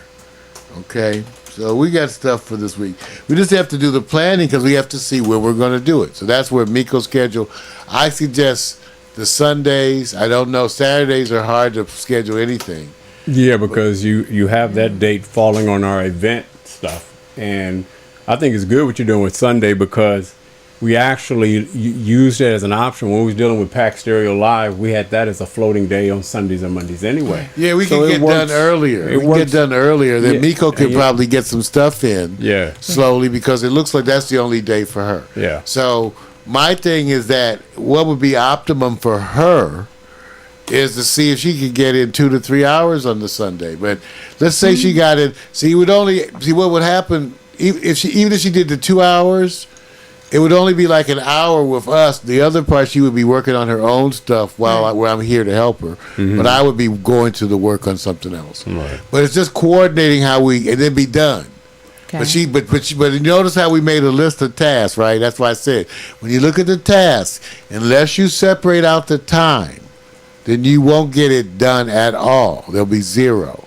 Okay. So we got stuff for this week. We just have to do the planning because we have to see where we're going to do it. So that's where Meko's schedule. I suggest the Sundays. I don't know. Saturdays are hard to schedule anything. Yeah, because you have that date falling on our event stuff. And I think it's good what you're doing with Sunday because we actually used it as an option when we was dealing with Pack Stereo Live. We had that as a floating day on Sundays and Mondays anyway. Yeah, we can get done earlier. We can get done earlier. Then Meko could probably get some stuff in slowly because it looks like that's the only day for her. Yeah. So my thing is that what would be optimum for her is to see if she could get in 2 to 3 hours on the Sunday. But let's say she got in. See, what would happen even if she did the 2 hours. It would only be like an hour with us. The other part, she would be working on her own stuff where I'm here to help her. Mm-hmm. But I would be going to the work on something else. Right. But it's just coordinating and then be done. Okay. But you notice how we made a list of tasks, right? That's why I said when you look at the tasks, unless you separate out the time, then you won't get it done at all. There'll be zero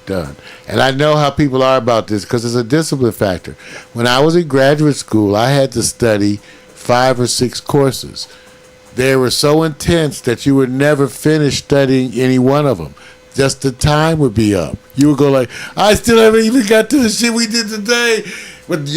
done. And I know how people are about this because it's a discipline factor. When I was in graduate school, I had to study 5 or 6 courses. They were so intense that you would never finish studying any one of them. Just the time would be up. You would go like, I still haven't even got to the shit we did today. But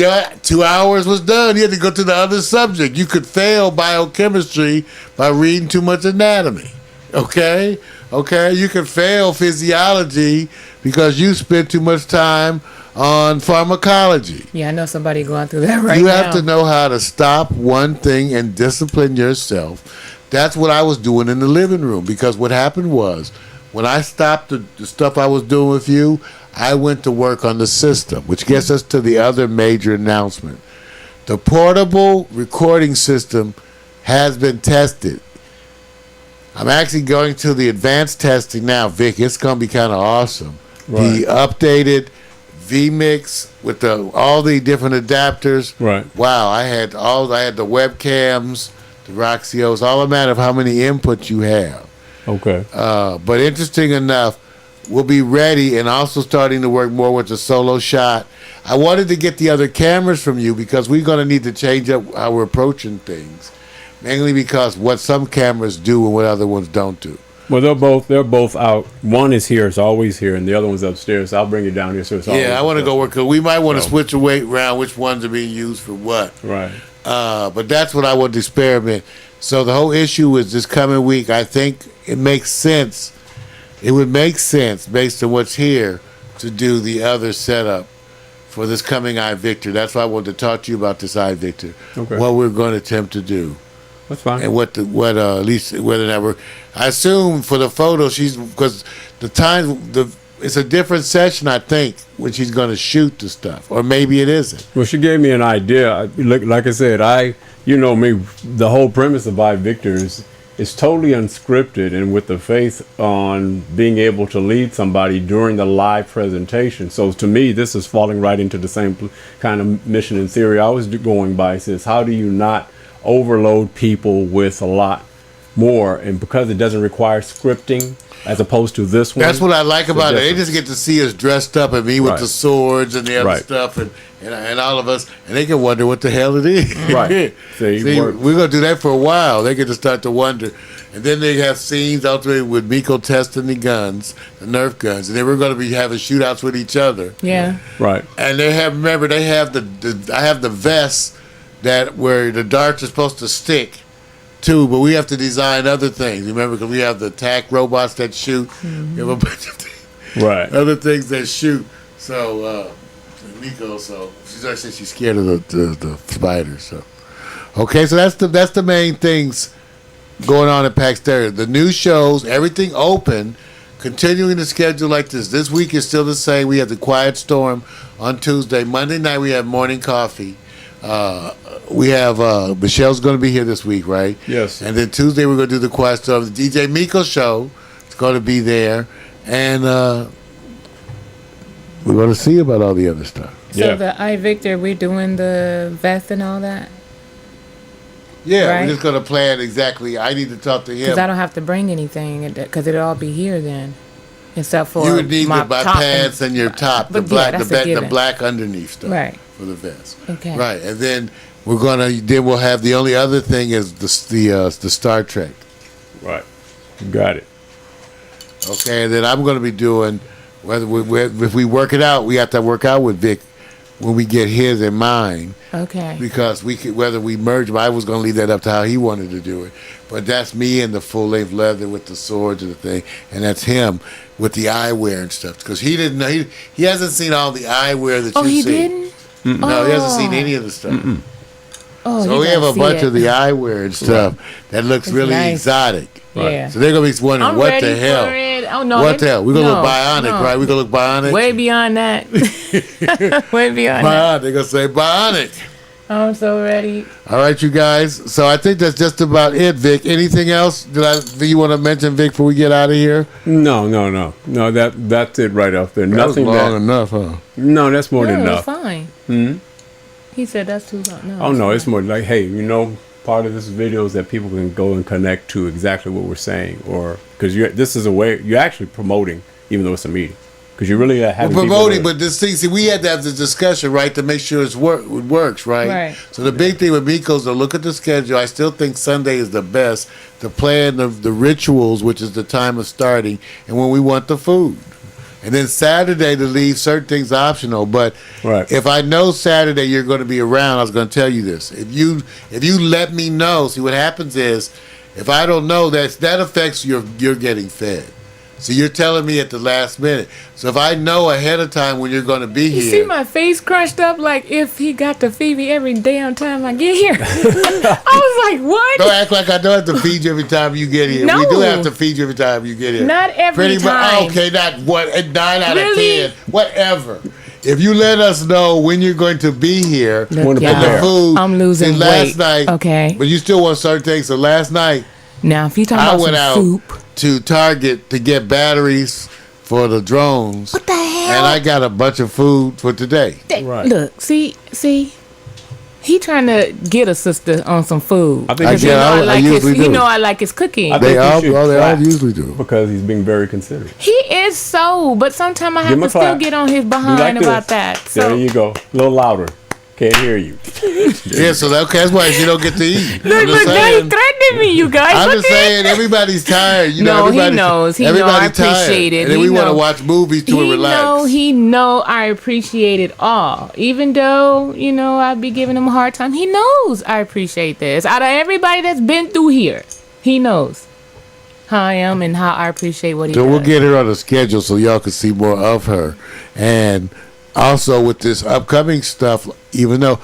2 hours was done. You had to go to the other subject. You could fail biochemistry by reading too much anatomy. Okay? You could fail physiology because you spent too much time on pharmacology. Yeah, I know somebody going through that right now. You have to know how to stop one thing and discipline yourself. That's what I was doing in the living room because what happened was when I stopped the stuff I was doing with you, I went to work on the system, which gets us to the other major announcement. The portable recording system has been tested. I'm actually going to the advanced testing now, Vic. It's going to be kind of awesome. Right. The updated vMix with all the different adapters. Right. Wow, I had the webcams, the Roxios, all a matter of how many inputs you have. Okay. But interesting enough, we'll be ready and also starting to work more with the solo shot. I wanted to get the other cameras from you because we're going to need to change up how we're approaching things. Mainly because what some cameras do and what other ones don't do. Well, they're both out. One is here, it's always here, and the other one's upstairs. I'll bring it down here, so it's always. Yeah, I want to go work. Cause we might want to switch around which ones are being used for what. Right. But that's what I want to experiment. So the whole issue is this coming week. I think it makes sense. It would make sense based on what's here to do the other setup for this coming iVictor. That's why I wanted to talk to you about this iVictor. Okay. What we're going to attempt to do. That's fine. And at least whether that were, I assume for the photo because it's a different session I think when she's going to shoot the stuff, or maybe it isn't. Well, she gave me an idea. Like I said, you know me. The whole premise of iVictor is it's totally unscripted and with the faith on being able to lead somebody during the live presentation. So to me, this is falling right into the same kind of mission and theory I was going by. It says, how do you not overload people with a lot more? And because it doesn't require scripting as opposed to this one. That's what I like about it. They just get to see us dressed up and me with Right. the swords and the other Right. stuff and all of us, and they can wonder what the hell it is. Right. See, See, work. we're going to do that for a while. They get to start to wonder. And then they have scenes ultimately with Meko testing the guns, the Nerf guns, and then we're going to be having shootouts with each other. Yeah. Right. And they have, remember, they have I have the vests that where the darts are supposed to stick too, but we have to design other things. Remember, because we have the attack robots that shoot. We have a bunch of Right. other things that shoot. So, Meko, so she's actually she's scared of the spiders. So, okay, so that's the main things going on at PAX Stereo. The new shows, everything open, continuing the schedule like this. This week is still the same. We have the Quiet Storm on Tuesday. Monday night we have Morning Coffee. We have Michelle's going to be here this week, right? Yes. And then Tuesday we're going to do the Quiet Storm. The DJ Meko show is going to be there, and we're going to see about all the other stuff. So Yeah. the iVictor, we're doing the vest and all that? Yeah, Right. we're just going to plan exactly. I need to talk to him. Because I don't have to bring anything, because it'll all be here then. Except for You would need my my top pants and your top, the But yeah, black, that's a the given. black underneath stuff, Right. for the vest. Okay. Right, and then we'll have the only other thing is the Star Trek. Right. You got it. Okay, and then I'm going to be doing if we work it out, we have to work out with Vic when we get his and mine. Okay. Because we could, whether we merge them, I was going to leave that up to how he wanted to do it. But that's me in the full length leather with the swords and the thing, and that's him with the eyewear and stuff. Because he didn't know, he hasn't seen all the eyewear that Oh, you he see. didn't? No, he hasn't seen any of the stuff. Oh, So you we have gotta a see bunch it. of the eyewear and stuff that looks It's really nice. exotic. Yeah. So they're gonna be wondering I'm what ready the hell. for it. Oh, no. What the hell? We're gonna look bionic, no. right? We're gonna look bionic. Way beyond that. Way beyond that. Bionic. They're gonna say bionic. I'm so ready. All right, you guys. So I think that's just about it, Vic. Anything else that you want to mention, Vic, before we get out of here? No. That's it right up there. Nothing that was long that. enough, huh? No, that's more than No, enough. it's fine. He said that's too long. No, Oh no, it's more like, hey, part of this video is that people can go and connect to exactly what we're saying, or because this is a way you're actually promoting, even though it's a meeting, because you really We're have promoting, but this thing, see, we had to have the discussion, right, to make sure it works, right? Right. So the big thing with Meko is to look at the schedule. I still think Sunday is the best to plan the rituals, which is the time of starting, and when we want the food. And then Saturday to leave certain things optional. But Right. if I know Saturday you're going to be around, I was going to tell you this. If you let me know, see what happens is, if I don't know, that affects you're getting fed. So you're telling me at the last minute. So if I know ahead of time when you're going to be You here, see my face crushed up like if he got to feed me every damn time I get here. I was like, what? don't act like I don't have to feed you every time you get here. We No. do have to feed you every time you get here. Not every Pretty time. much. Okay, not what 9 out Really? of 10, whatever. If you let us know when you're going to be here, Look, Wanna and y'all, the food. I'm losing see, last weight. night, Okay. but you still want certain things. So last night, Now, if you talking I about went some out soup, to Target to get batteries for the drones. what the hell? And I got a bunch of food for today. Right. Look, see, he trying to get a sister on some food. I think I you get should, I like his, usually you do. know I like his cooking. I think They you all, should they all clap usually do. because he's being very considerate. He is so, but sometimes I Give have him a to still clap. get on his Do behind like this. about that. So There you go. A little louder. Can't hear you. Yeah, so that's why you don't get to eat. look, I'm just now he saying. threatening me, you guys. I'm Look just at- saying everybody's tired. You know, No, he everybody's, knows. He know. I everybody's tired. appreciate it. And then He we want to know. watch movies to He relax. know I appreciate it all. Even though, I be giving him a hard time. He knows I appreciate this. Out of everybody that's been through here, he knows how I am and how I appreciate what he So does. we'll get her on the schedule so y'all can see more of her. And also with this upcoming stuff, even though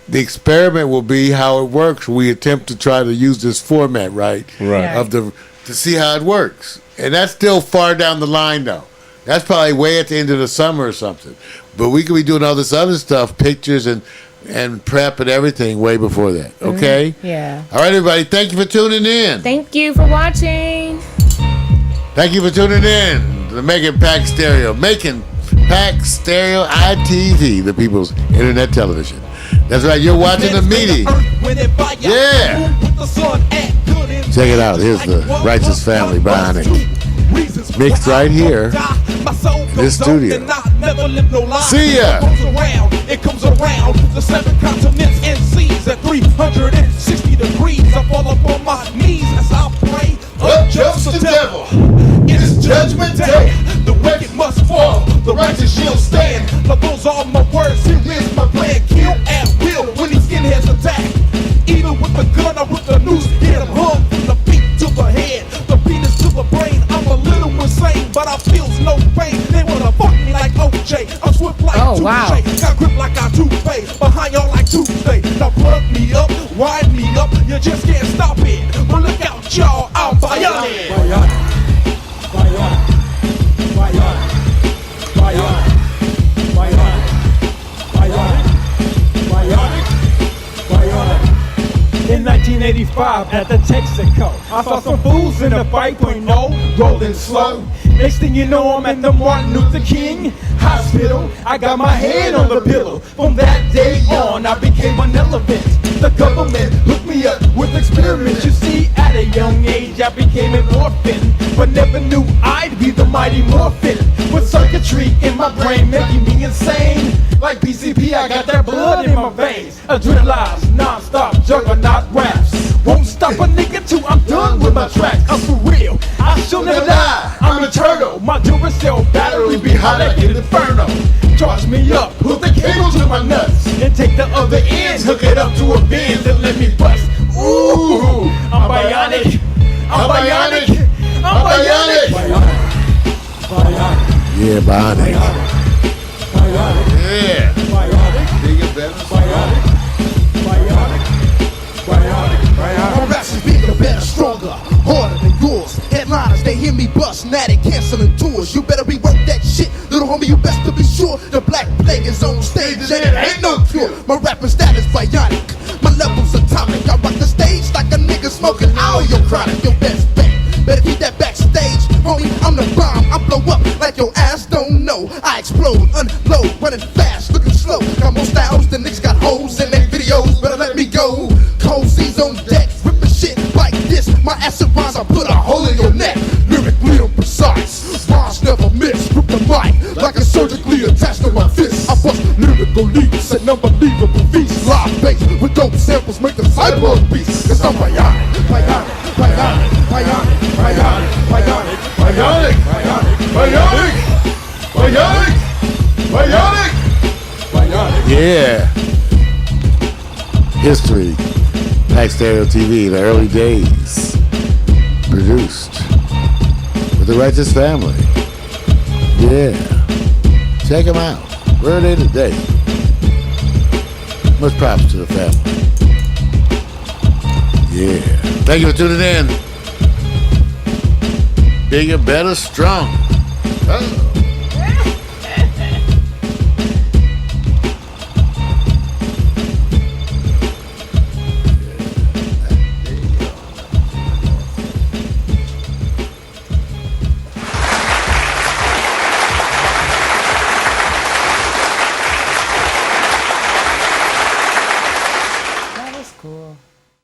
the experiment will be how it works, we attempt to try to use this format, right? Right. Yeah. To see how it works. And that's still far down the line though. That's probably way at the end of the summer or something. But we could be doing all this other stuff, pictures and and prep and everything way before that. Okay? Yeah. All right, everybody. Thank you for tuning in. Thank you for watching. Thank you for tuning in to the Making Pack Stereo. Making Pack Stereo iTv, the people's internet television. That's right. You're watching the meeting. Yeah. Check it out. Here's the Righteous Family Bionic. Mixed right here in this studio. See ya. It comes around the 7 continents and seas at 360 degrees. I fall upon my knees as I pray. Up jumps the devil. It is judgment day. The wicked must fall. The righteous shall stand. But those are my words. Here is my plan. Kill at will when these skinheads attack. Even with the gun or with the noose, hit them hung from the feet to the head, the penis to the brain. I'm a little insane, but I feels no pain. They wanna fuck me like OJ. I'm swift like wow. Got grip like I Tuesday. Behind y'all like Tuesday. Now plug me up, wind me up. You just can't stop it. But look out, y'all. I'm bionic. In 1985 at the Texaco, I saw some fools in a 5.0 rolling slow. Next thing you know, I'm at the Martin Luther King Hospital. I got my head on the pillow. From that day on, I became an elephant. The government hooked me up with experiments. You see, at a young age, I became an orphan, but never knew I'd be the mighty morphin. With circuitry in my brain making me insane. Like PCP, I got that blood in my veins. Adrenalized, non-stop, juggernaut raps. Won't stop a nigga till I'm done with my tracks. I'm for real, I shall never die. I'm eternal. My Duracell battery be hot like an inferno. Charge me up, hook the cable to my nuts, and take the other ends, hook it up to a Benz and let me bust. Ooh, I'm bionic. I'm bionic. I'm bionic. Yeah, bionic. Yeah. Bigger, better, My raps is bigger, better, stronger, harder than yours. Headliners, they hear me bust, now they canceling tours. You better rework that shit, little homie, you best to be sure. The black plague is on stage and it ain't no cure. My rapping style is bionic, my level's atomic. I rock the stage like a nigga smoking all your chronic. Your best bet, better keep that backstage, homie, I'm the bomb. I blow up like your ass don't know. I explode, unload, running fast, looking slow. Got more styles than niggas got hoes in their videos, better let me go. Cold C's on deck, ripping shit like this. My acid rhymes, I put a hole in your neck. Lyrically I'm precise, rhymes never miss. Grip the mic like it's surgically attached to my fist. I bust lyrical leaps and unbelievable beats. Live bass with dope samples make the cyber beats. Cause I'm bionic, bionic, bionic, bionic, bionic, bionic, bionic, bionic, bionic, bionic, bionic. Yeah. History. Pack Stereo TV, the early days. Produced with the Righteous Family. Yeah. Check them out. Where are they today? Much props to the family. Yeah. Thank you for tuning in. Bigger, better, strong. Oh.